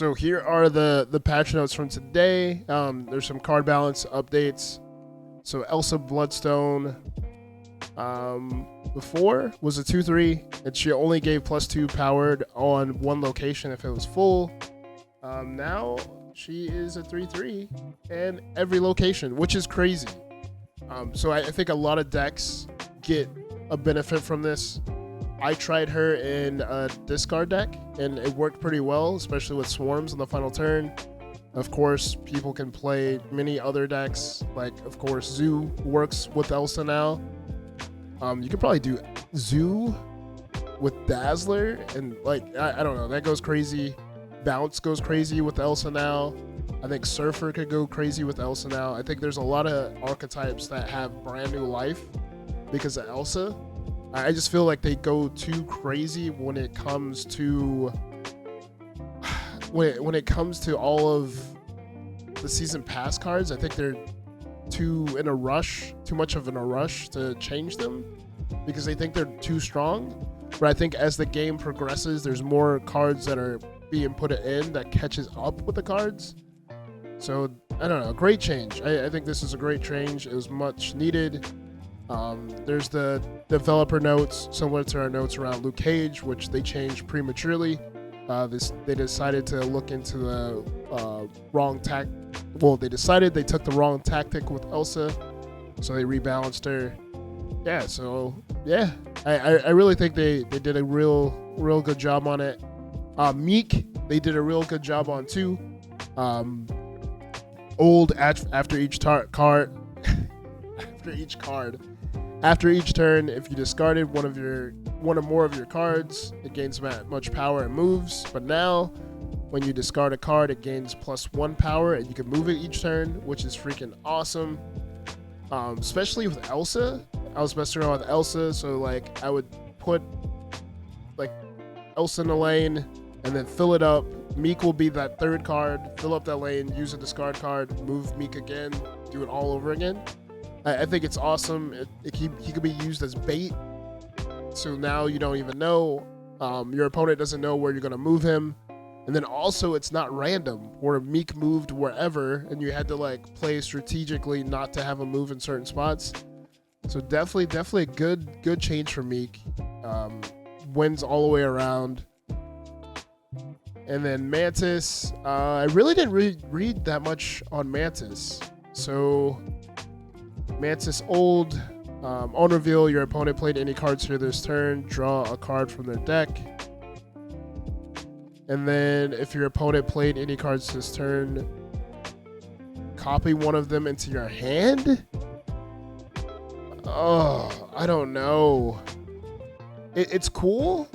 So here are the patch notes from today. There's some card balance updates. So Elsa Bloodstone before was a 2/3, and she only gave +2 powered on one location if it was full. Now she is a 3/3 and every location, which is crazy. So I think a lot of decks get a benefit from this. I tried her in a discard deck, and it worked pretty well, especially with swarms on the final turn. Of course, people can play many other decks, like, of course, Zoo works with Elsa now. You could probably do Zoo with Dazzler, and, like, I don't know, that goes crazy. Bounce goes crazy with Elsa now. I think Surfer could go crazy with Elsa now. I think there's a lot of archetypes that have brand new life because of Elsa. I just feel like they go too crazy when it comes to when it comes to all of the season pass cards. I think they're too much of in a rush to change them because they think they're too strong. But I think as the game progresses, there's more cards that are being put in that catches up with the cards. So I don't know, great change. I think this is a great change. It was much needed. There's the developer notes, similar to our notes around Luke Cage, which they changed prematurely. They decided to look into the wrong tack. Well, they decided they took the wrong tactic with Elsa, so they rebalanced her. Yeah, so yeah, I really think they did a real good job on it. Meek, they did a real good job on too. After each card. After each turn, if you discarded one or more of your cards, it gains much power and moves. But now, when you discard a card, it gains +1 power, and you can move it each turn, which is freaking awesome. Especially with Elsa. I was messing around with Elsa, so like I would put like Elsa in the lane and then fill it up. Meek will be that third card. Fill up that lane, use a discard card, move Meek again, do it all over again. I think it's awesome. He could be used as bait. So now you don't even know. Your opponent doesn't know where you're going to move him. And then also it's not random where Meek moved wherever and you had to like play strategically not to have him move in certain spots. So definitely a good change for Meek. Wins all the way around. And then Mantis. I really didn't read that much on Mantis. So Mantis old. On reveal, your opponent played any cards here this turn. Draw a card from their deck. And then if your opponent played any cards this turn, copy one of them into your hand? Oh, I don't know. It's cool,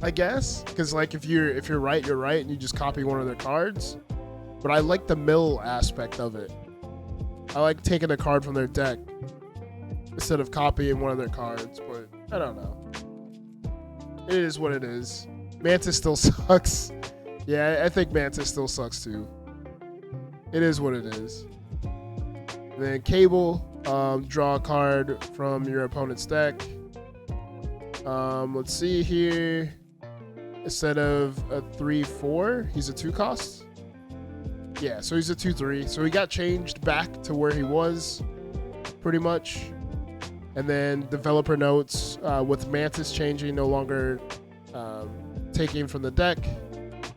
I guess, because like if you're right, you're right, and you just copy one of their cards. But I like the mill aspect of it. I like taking a card from their deck instead of copying one of their cards, but I don't know. It is what it is. Mantis still sucks. Yeah, I think Mantis still sucks too. It is what it is. And then Cable, draw a card from your opponent's deck. Let's see here. Instead of a 3/4, he's a 2 cost. Yeah, so he's a 2/3. So he got changed back to where he was, pretty much. And then developer notes with Mantis changing, no longer taking from the deck,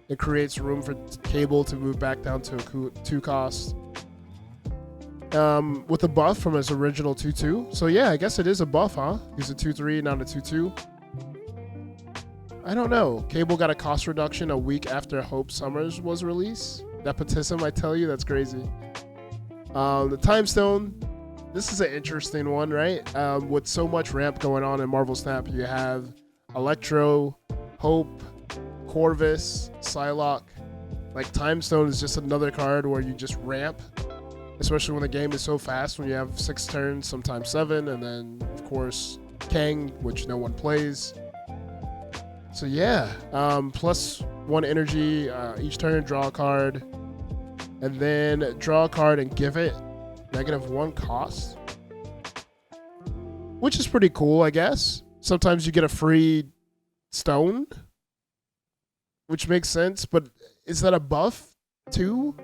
it creates room for Cable to move back down to a 2 cost. With a buff from his original 2/2. So yeah, I guess it is a buff, huh? He's a 2/3, not a 2/2. I don't know. Cable got a cost reduction a week after Hope Summers was released. Nepotism, I tell you, that's crazy. The Time Stone, this is an interesting one, right? With so much ramp going on in Marvel Snap, you have Electro, Hope, Corvus, Psylocke. Like, Time Stone is just another card where you just ramp, especially when the game is so fast, when you have 6 turns, sometimes 7, and then, of course, Kang, which no one plays. So yeah, +1 energy each turn, draw a card, and then draw a card and give it -1 cost, which is pretty cool, I guess. Sometimes you get a free stone, which makes sense. But is that a buff too?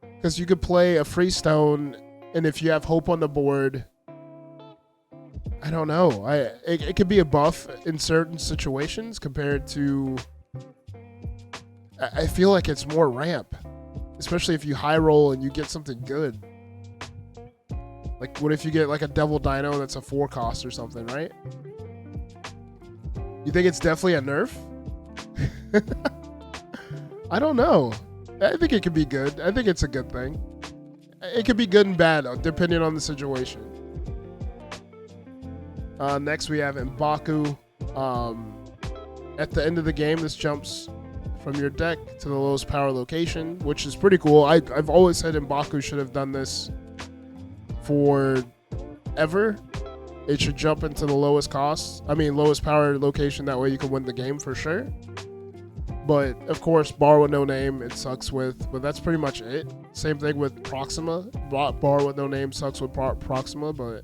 Because you could play a Freestone, and if you have Hope on the board, I don't know. It could be a buff in certain situations compared to. I feel like it's more ramp, especially if you high roll and you get something good. Like, what if you get like a Devil Dino that's a 4 cost or something, right? You think it's definitely a nerf? I don't know. I think it could be good. I think it's a good thing. It could be good and bad depending on the situation. Next we have M'Baku. At the end of the game, this jumps from your deck to the lowest power location, which is pretty cool. I've always said M'Baku should have done this for ever. It should jump into the lowest power location. That way you can win the game for sure. But of course, Bar with no name, it sucks with, but that's pretty much it. Same thing with Proxima. Bar with no name sucks with Proxima, but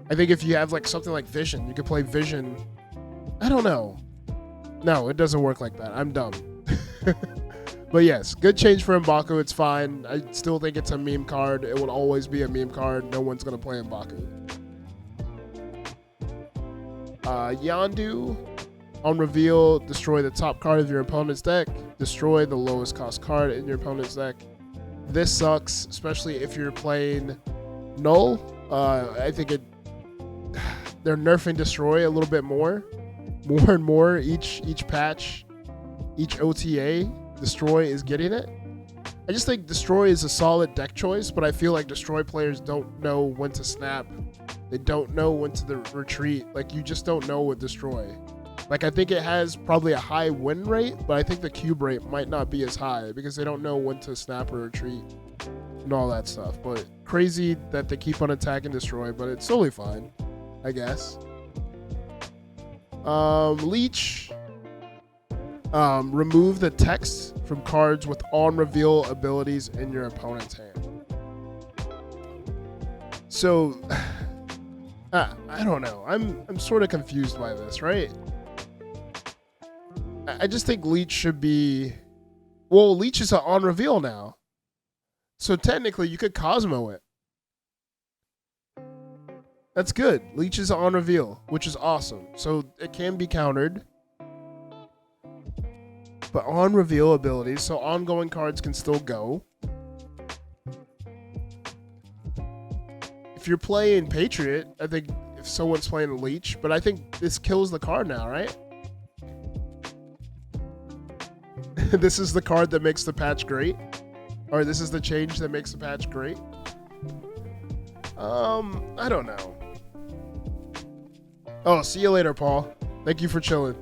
I think if you have like something like Vision, you could play Vision. I don't know. No, it doesn't work like that. I'm dumb. But yes, good change for M'Baku. It's fine. I still think it's a meme card. It will always be a meme card. No one's going to play M'Baku. Yondu. On reveal, destroy the top card of your opponent's deck. Destroy the lowest cost card in your opponent's deck. This sucks, especially if you're playing Null. I think they're nerfing Destroy a little bit more and more each patch, each OTA. Destroy is getting it. I just think Destroy is a solid deck choice, but I feel like Destroy players don't know when to snap. They don't know when to retreat. Like, you just don't know with Destroy. Like, I think it has probably a high win rate, but I think the cube rate might not be as high because they don't know when to snap or retreat and all that stuff. But crazy that they keep on attacking Destroy, but it's totally fine, I guess. Leech. Remove the text from cards with on-reveal abilities in your opponent's hand. So, I don't know. I'm sort of confused by this, right? I just think Leech should be... Well, Leech is on reveal now. So technically, you could Cosmo it. That's good. Leech is on reveal, which is awesome. So it can be countered. But on reveal abilities, so ongoing cards can still go. If you're playing Patriot, I think if someone's playing a Leech, but I think this kills the card now, right? This is the card that makes the patch great. Or this is the change that makes the patch great. I don't know. Oh, see you later, Paul. Thank you for chilling.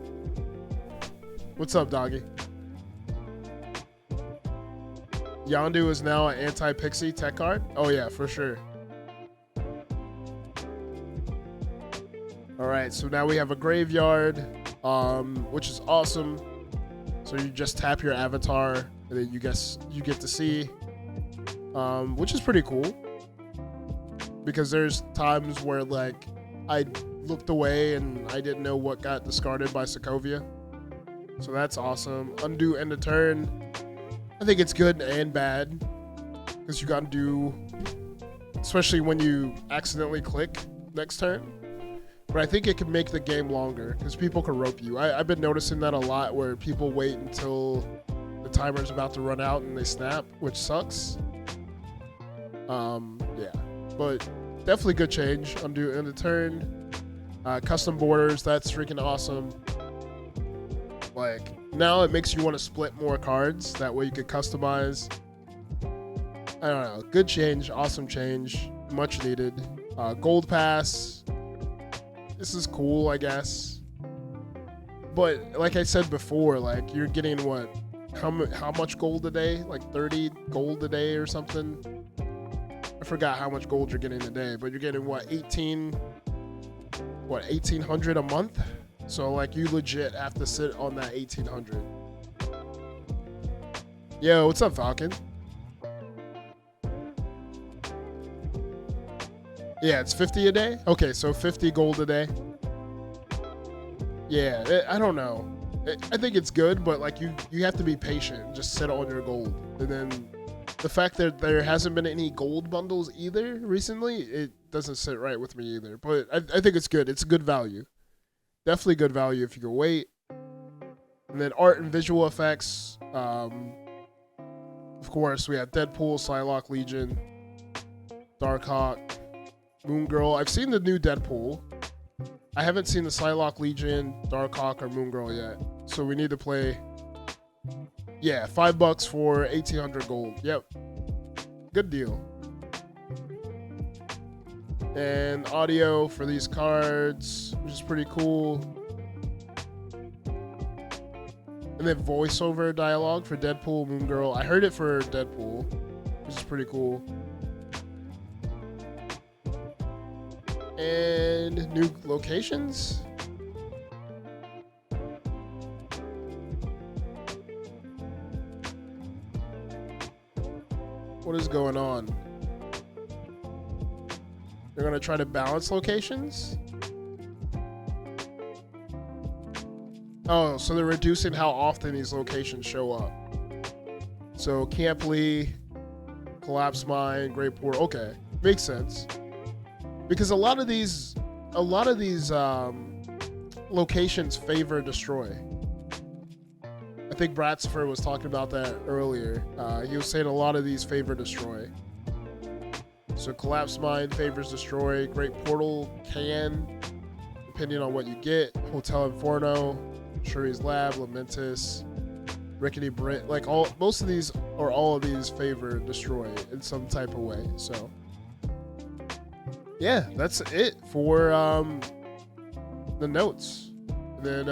What's up, doggy? Yondu is now an anti-Pixie tech card? Oh yeah, for sure. Alright, so now we have a graveyard, which is awesome. So you just tap your avatar, and then you get to see, which is pretty cool. Because there's times where like I looked away and I didn't know what got discarded by Sokovia. So that's awesome. Undo end of turn. I think it's good and bad because you gotta do, especially when you accidentally click next turn. But I think it can make the game longer because people can rope you. I've been noticing that a lot where people wait until the timer's about to run out and they snap, which sucks. Yeah, but definitely good change. Undo end of turn. Custom borders, that's freaking awesome. Like, now it makes you want to split more cards. That way you could customize. I don't know. Good change. Awesome change. Much needed. Gold pass. This is cool, I guess. But like I said before, like, you're getting what? How much gold a day? Like 30 gold a day or something? I forgot how much gold you're getting a day, but you're getting what? 1800 a month? So like you legit have to sit on that 1800. Yo, what's up, Falcon? Yeah, it's 50 a day? Okay, so 50 gold a day. Yeah, I don't know. I think it's good, but like you have to be patient and just sit on your gold. And then the fact that there hasn't been any gold bundles either recently, it doesn't sit right with me either. But I think it's good. It's good value. Definitely good value if you can wait. And then art and visual effects. Of course, we have Deadpool, Psylocke Legion, Darkhawk, Moon Girl. I've seen the new Deadpool. I haven't seen the Psylocke Legion, Darkhawk, or Moon Girl yet. So we need to play. Yeah, $5 for 1,800 gold. Yep. Good deal. And audio for these cards, which is pretty cool. And then voiceover dialogue for Deadpool, Moon Girl. I heard it for Deadpool, which is pretty cool. And new locations. What is going on? They're gonna try to balance locations? Oh, so they're reducing how often these locations show up. So Camp Lee, Collapse Mine, Great Portal. Okay, makes sense. Because a lot of these locations favor destroy. I think Bratsford was talking about that earlier. He was saying a lot of these favor destroy. So Collapse Mine favors destroy. Great Portal can, depending on what you get. Hotel Inferno, Shuri's Lab, Lamentus, Rickety Brit. Like most of these or all of these favor destroy in some type of way. So yeah, that's it for the notes. And then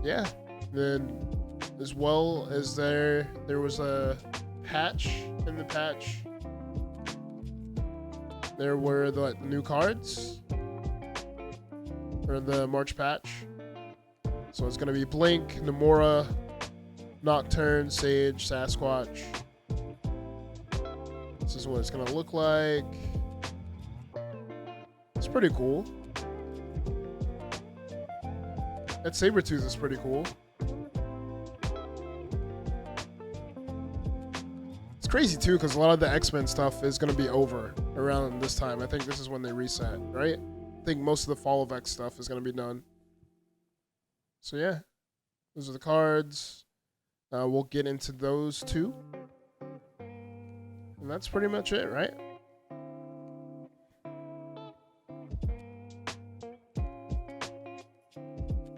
yeah, then as well as there was a patch. In the patch there were the new cards for the March patch. So it's going to be Blink, Namora, Nocturne, Sage, Sasquatch. This is what it's going to look like. It's pretty cool. That Sabretooth is pretty cool. It's crazy too because a lot of the X-Men stuff is going to be over around this time. I think this is when they reset, right? I think most of the Fall of X stuff is going to be done. So yeah, those are the cards. We'll get into those too. And that's pretty much it, right?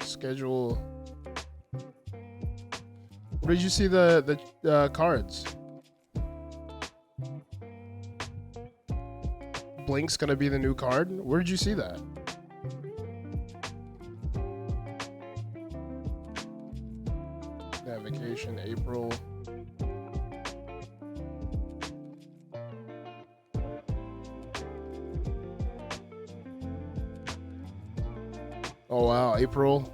Schedule. Where did you see the cards? Blink's gonna be the new card. Where did you see that? Yeah, vacation, April. Oh wow, April.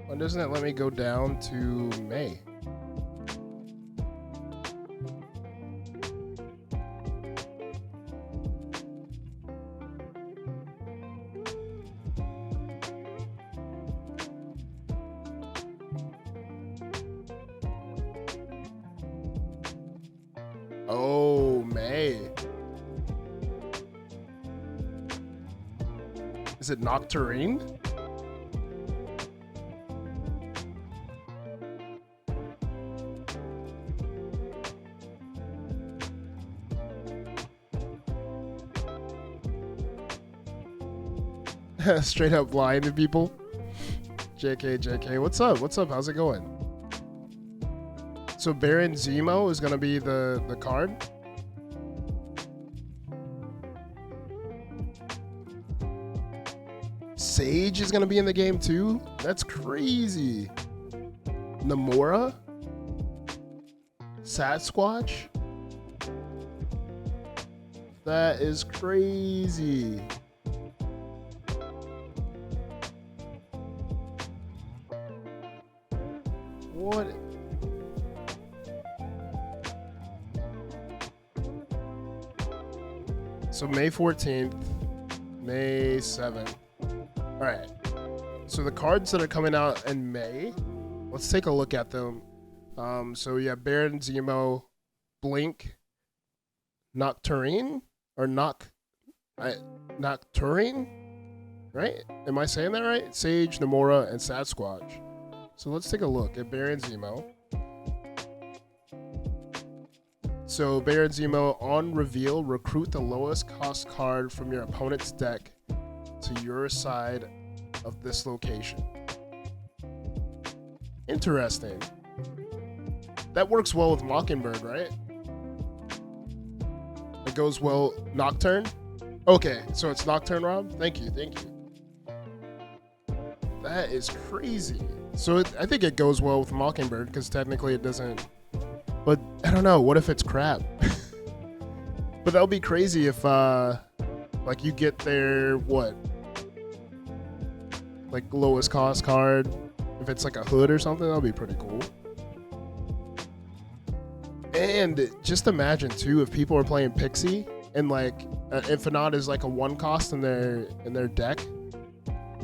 Why doesn't it let me go down to May? Oh, May. Is it Nocturne? Straight up lying to people. JK, what's up? What's up? How's it going? So Baron Zemo is gonna be the card. Sage is gonna be in the game too. That's crazy. Namora, Sasquatch. That is crazy. What? So May 14th, May 7th. All right. So the cards that are coming out in May, let's take a look at them. So yeah, Baron Zemo, Blink, Nocturne, or Nocturne, right? Am I saying that right? Sage, Namora, and Sasquatch. So let's take a look at Baron Zemo. So Baron Zemo, on reveal, recruit the lowest cost card from your opponent's deck to your side of this location. Interesting. That works well with Mockingbird, right? It goes well. Nocturne? Okay, so it's Nocturne, Rob? Thank you. That is crazy. So I think it goes well with Mockingbird because technically it doesn't. But I don't know. What if it's crap? But that would be crazy if, like, you get their like lowest cost card. If it's like a hood or something, that'll be pretty cool. And just imagine too, if people are playing Pixie and like Infinite is like a 1 cost in their deck,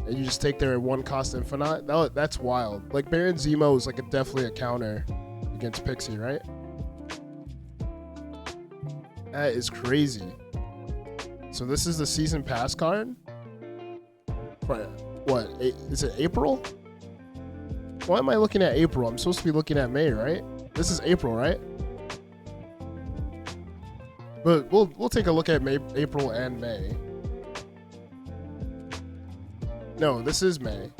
and you just take their 1 cost Infinite. That's wild. Like Baron Zemo is like definitely a counter against Pixie, right? That is crazy. So this is the season pass card. What? Is it April? Why am I looking at April? I'm supposed to be looking at May, right? This is April, right? But we'll take a look at April and May. No, this is May.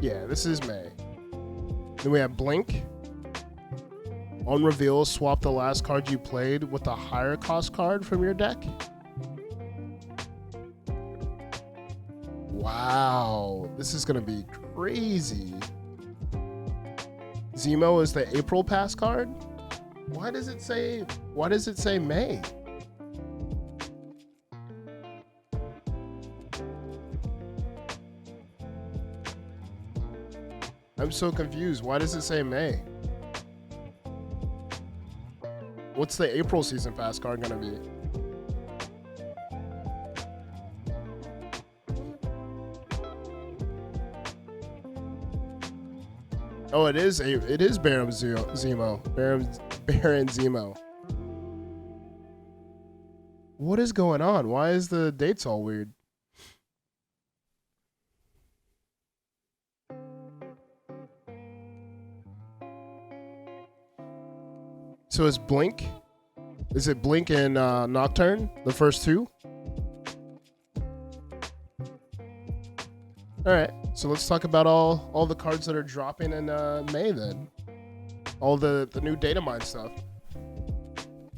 Yeah, this is May. Then we have Blink. On reveal, swap the last card you played with a higher cost card from your deck. Wow, this is gonna be crazy. Zemo is the April pass card. Why does it say May? I'm so confused. Why does it say May? What's the April season pass card gonna be? Oh, it is Baron Zemo. Baron Zemo. What is going on? Why is the dates all weird? So is Blink? Is it Blink and Nocturne? The first two? Alright, so let's talk about all the cards that are dropping in May then. All the new data mine stuff.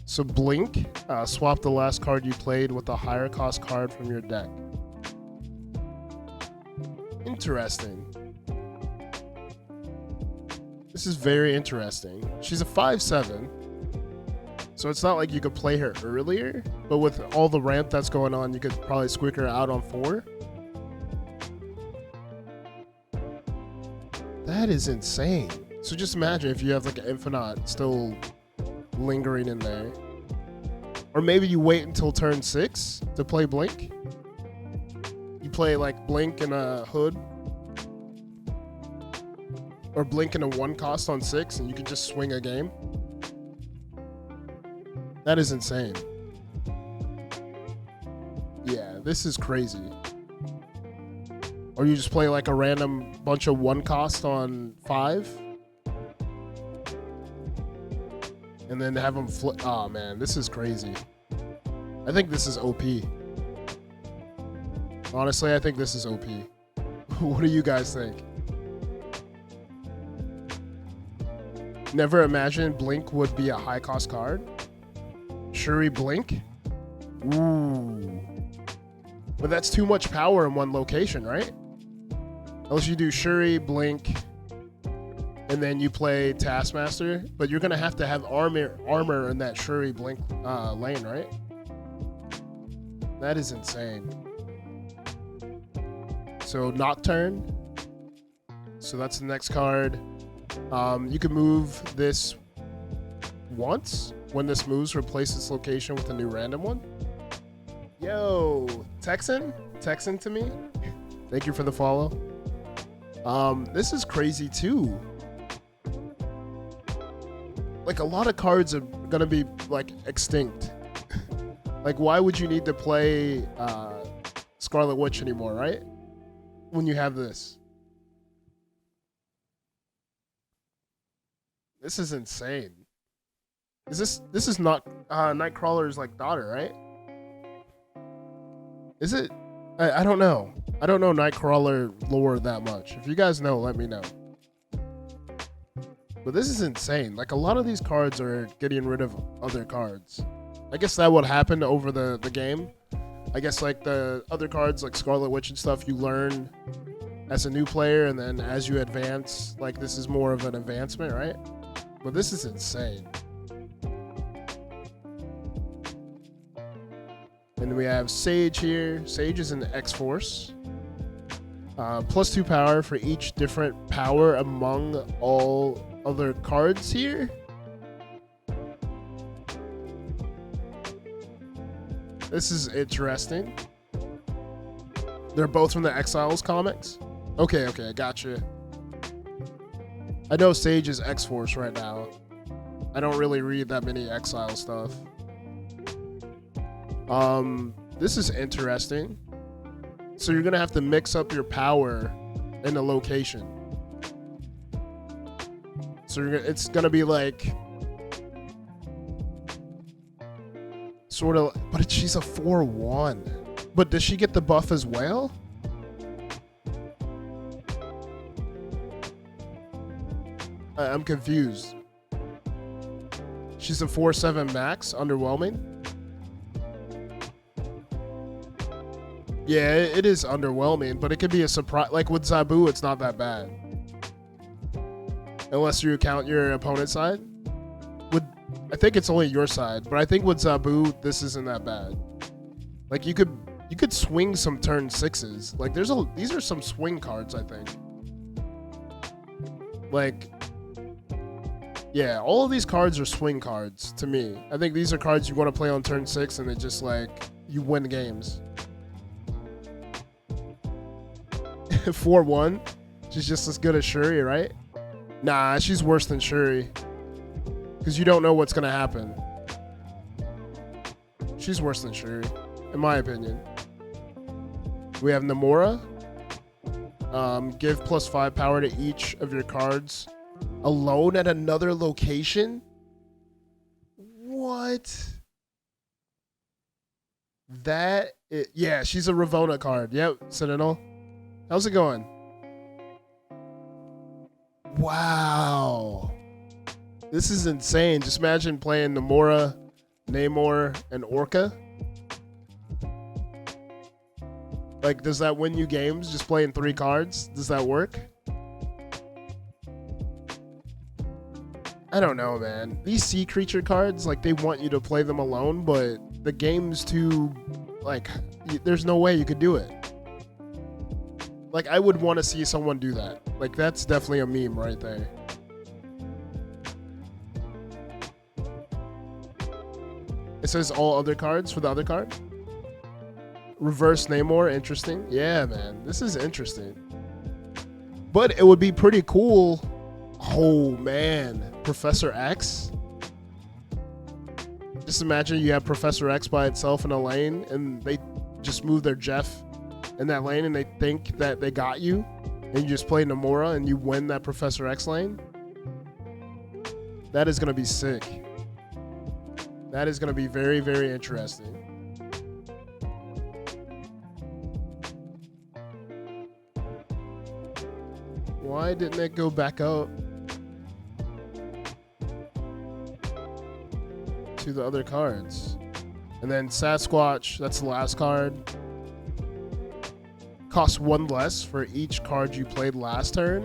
So Blink, swap the last card you played with a higher cost card from your deck. Interesting. This is very interesting. She's a 5/7. So it's not like you could play her earlier, but with all the ramp that's going on, you could probably squeak her out on 4. That is insane. So just imagine if you have like an Infinite still lingering in there. Or maybe you wait until turn 6 to play Blink. You play like Blink and a Hood. Or Blink and a 1 cost on 6 and you can just swing a game. That is insane. Yeah, this is crazy. Or you just play like a random bunch of 1 cost on 5. And then have them flip. Oh man, this is crazy. I think this is OP. Honestly, I think this is OP. What do you guys think? Never imagined Blink would be a high cost card. Shuri Blink? Ooh. But that's too much power in one location, right? Unless you do Shuri, Blink, and then you play Taskmaster. But you're going to have armor in that Shuri Blink lane, right? That is insane. So Nocturne. So that's the next card. You can move this once. When this moves, replace its location with a new random one. Yo, Texan to me. Thank you for the follow. This is crazy too. Like a lot of cards are gonna be like extinct. Like why would you need to play Scarlet Witch anymore, right? When you have this. This is insane. This is not Nightcrawler's like daughter, right? Is it? I don't know. I don't know Nightcrawler lore that much. If you guys know, let me know. But this is insane. Like a lot of these cards are getting rid of other cards. I guess that would happen over the game. I guess like the other cards like Scarlet Witch and stuff, you learn as a new player, and then as you advance, like this is more of an advancement, right? But this is insane. And we have Sage here. Sage is an X-Force. +2 power for each different power among all other cards here. This is interesting. They're both from the Exiles comics. Okay, I gotcha. I know Sage is X-Force right now. I don't really read that many Exile stuff. This is interesting. So you're gonna have to mix up your power in a location. So it's gonna be like sort of, but she's a 4/1. But does she get the buff as well? I'm confused. She's a 4/7 max, underwhelming. Yeah, it is underwhelming, but it could be a surprise. Like with Zabu, it's not that bad. Unless you count your opponent's side. I think it's only your side, but I think with Zabu, this isn't that bad. Like you could swing some turn 6s. Like these are some swing cards, I think. Like, yeah, all of these cards are swing cards to me. I think these are cards you want to play on turn 6 and they just like, you win games. 4/1. She's just as good as Shuri, right? Nah, she's worse than Shuri. Because you don't know what's going to happen. She's worse than Shuri, in my opinion. We have Namora. Give +5 power to each of your cards alone at another location? What? Yeah, she's a Ravonna card. Yep, Sentinel. How's it going? Wow. This is insane. Just imagine playing Namora, Namor, and Orca. Like, does that win you games just playing 3 cards? Does that work? I don't know, man. These sea creature cards, like, they want you to play them alone, but the game's too, like, there's no way you could do it. Like, I would want to see someone do that. Like, that's definitely a meme right there. It says all other cards for the other card. Reverse Namor, interesting. Yeah, man, this is interesting. But it would be pretty cool. Oh, man. Professor X? Just imagine you have Professor X by itself in a lane, and they just move their Jeff in that lane, and they think that they got you, and you just play Namora, and you win that Professor X lane. That is going to be sick. That is going to be very, very interesting. Why didn't it go back up to the other cards? And then Sasquatch, that's the last card. Costs 1 less for each card you played last turn.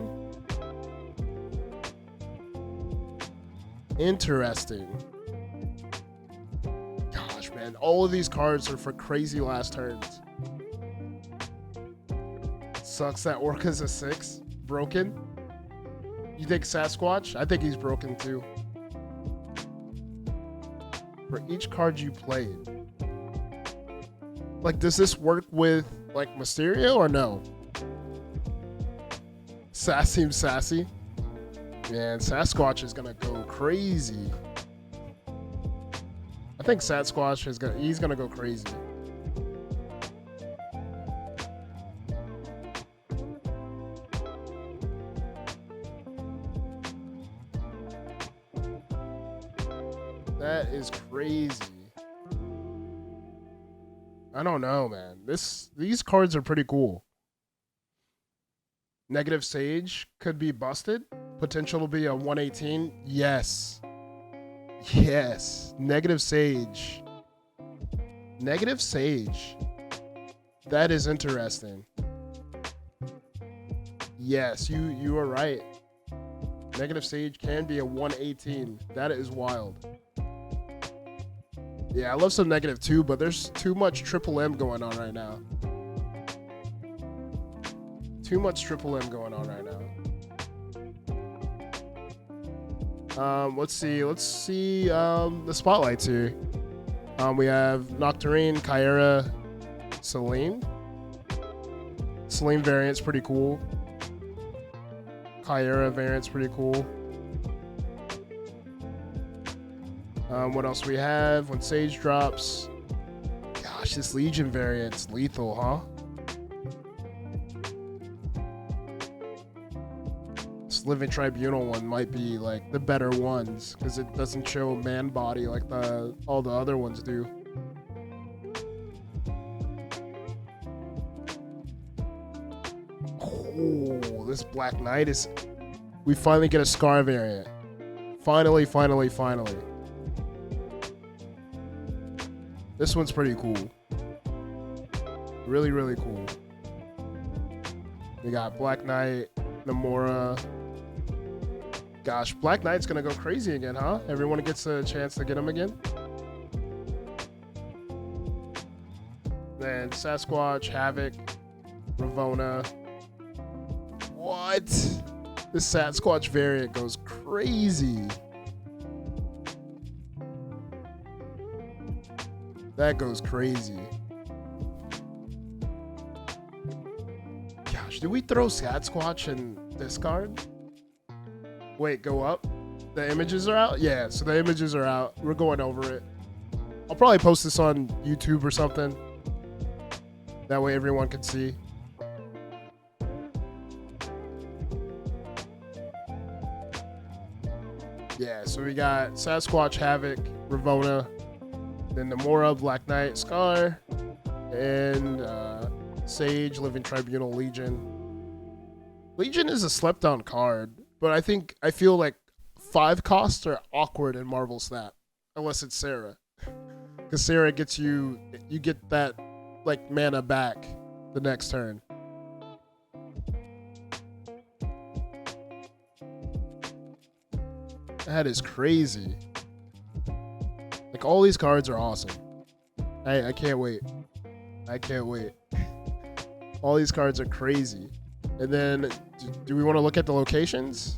Interesting. Gosh, man, all of these cards are for crazy last turns. Sucks that Orca's a 6. Broken. You think Sasquatch? I think he's broken too. For each card you played. Like, does this work with, like, Mysterio or no? Seems sassy. Man, Sasquatch is gonna go crazy. I think Sasquatch he's gonna go crazy. That is crazy. I don't know, man. These cards are pretty cool. Negative Sage could be busted. Potential to be a 118. Yes. Yes. Negative Sage. Negative Sage. That is interesting. Yes, you are right. Negative Sage can be a 118. That is wild. Yeah, I love some negative 2, but there's too much Triple M going on right now. Too much Triple M going on right now. Let's see the spotlights here. We have Nocturne, Kyra, Celine. Celine variant's pretty cool. Kyra variant's pretty cool. What else we have? When Sage drops. Gosh, this Legion variant's lethal, huh? This Living Tribunal one might be like the better ones because it doesn't show man body like all the other ones do. Oh, this Black Knight is... We finally get a Scar variant. Finally. This one's pretty cool. Really, really cool. We got Black Knight, Namora. Gosh, Black Knight's gonna go crazy again, huh? Everyone gets a chance to get him again. Then Sasquatch, Havoc, Ravonna. What? This Sasquatch variant goes crazy. That goes crazy. Gosh, do we throw Sasquatch and discard? Wait, go up? The images are out? Yeah, so the images are out. We're going over it. I'll probably post this on YouTube or something. That way everyone can see. Yeah, so we got Sasquatch, Havoc, Ravonna, then Namora, Black Knight, Scar, and Sage, Living Tribunal, Legion. Legion is a slept on card, but I feel like 5 costs are awkward in Marvel Snap, unless it's Sarah. Because Sarah gets you get that like mana back the next turn. That is crazy. Like, all these cards are awesome. I can't wait. I can't wait. All these cards are crazy. And then, do we want to look at the locations?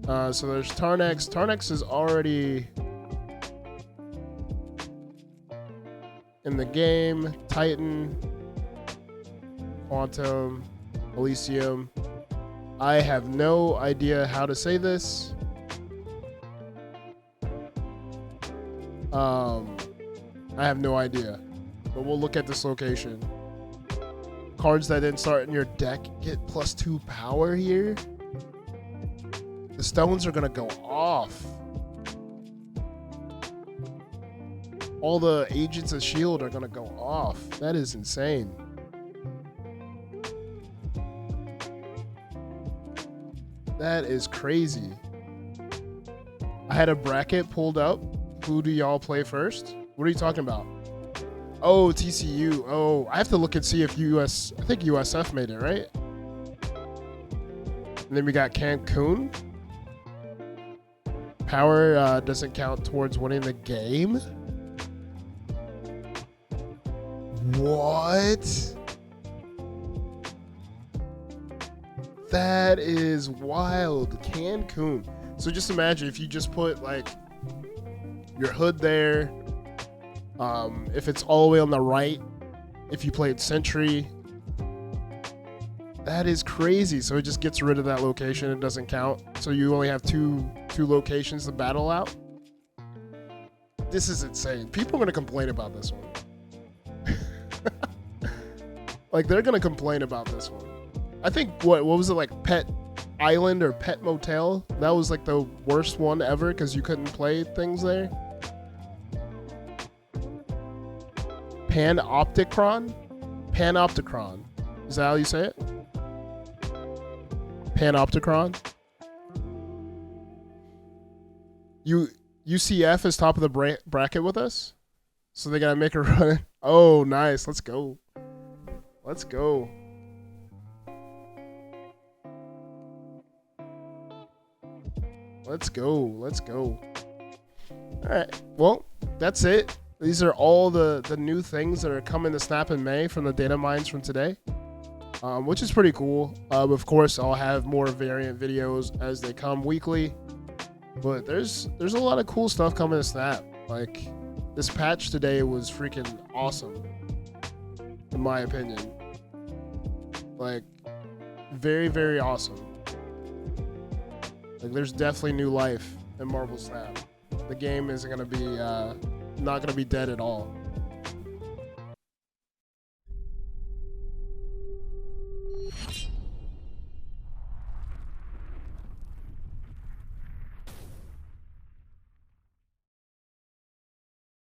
So there's Tarnex. Tarnex is already in the game. Titan, Quantum, Elysium. I have no idea how to say this. I have no idea. But we'll look at this location. Cards that didn't start in your deck get +2 power here. The stones are gonna go off. All the Agents of S.H.I.E.L.D. are gonna go off. That is insane. That is crazy. I had a bracket pulled up. Who do y'all play first? What are you talking about? Oh, TCU. Oh, I have to look and see if I think USF made it, right? And then we got Cancun. Power doesn't count towards winning the game. What? That is wild. Cancun. So just imagine if you just put like your hood there. If it's all the way on the right, if you played Sentry, that is crazy. So it just gets rid of that location. It doesn't count. So you only have two locations to battle out. This is insane. People are gonna complain about this one. Like, they're gonna complain about this one. I think what was it, like Pet Island or Pet Motel? That was like the worst one ever because you couldn't play things there. Panopticon? Panopticon. Is that how you say it? Panopticon? UCF is top of the bracket with us? So they gotta make a run. Oh, nice. Let's go. Let's go. Let's go. Let's go. All right. Well, that's it. These are all the new things that are coming to Snap in May from the data mines from today, which is pretty cool. Of course, I'll have more variant videos as they come weekly, but there's a lot of cool stuff coming to Snap. Like, this patch today was freaking awesome, in my opinion. Like, very, very awesome. Like, there's definitely new life in Marvel Snap. The game isn't gonna be not gonna be dead at all.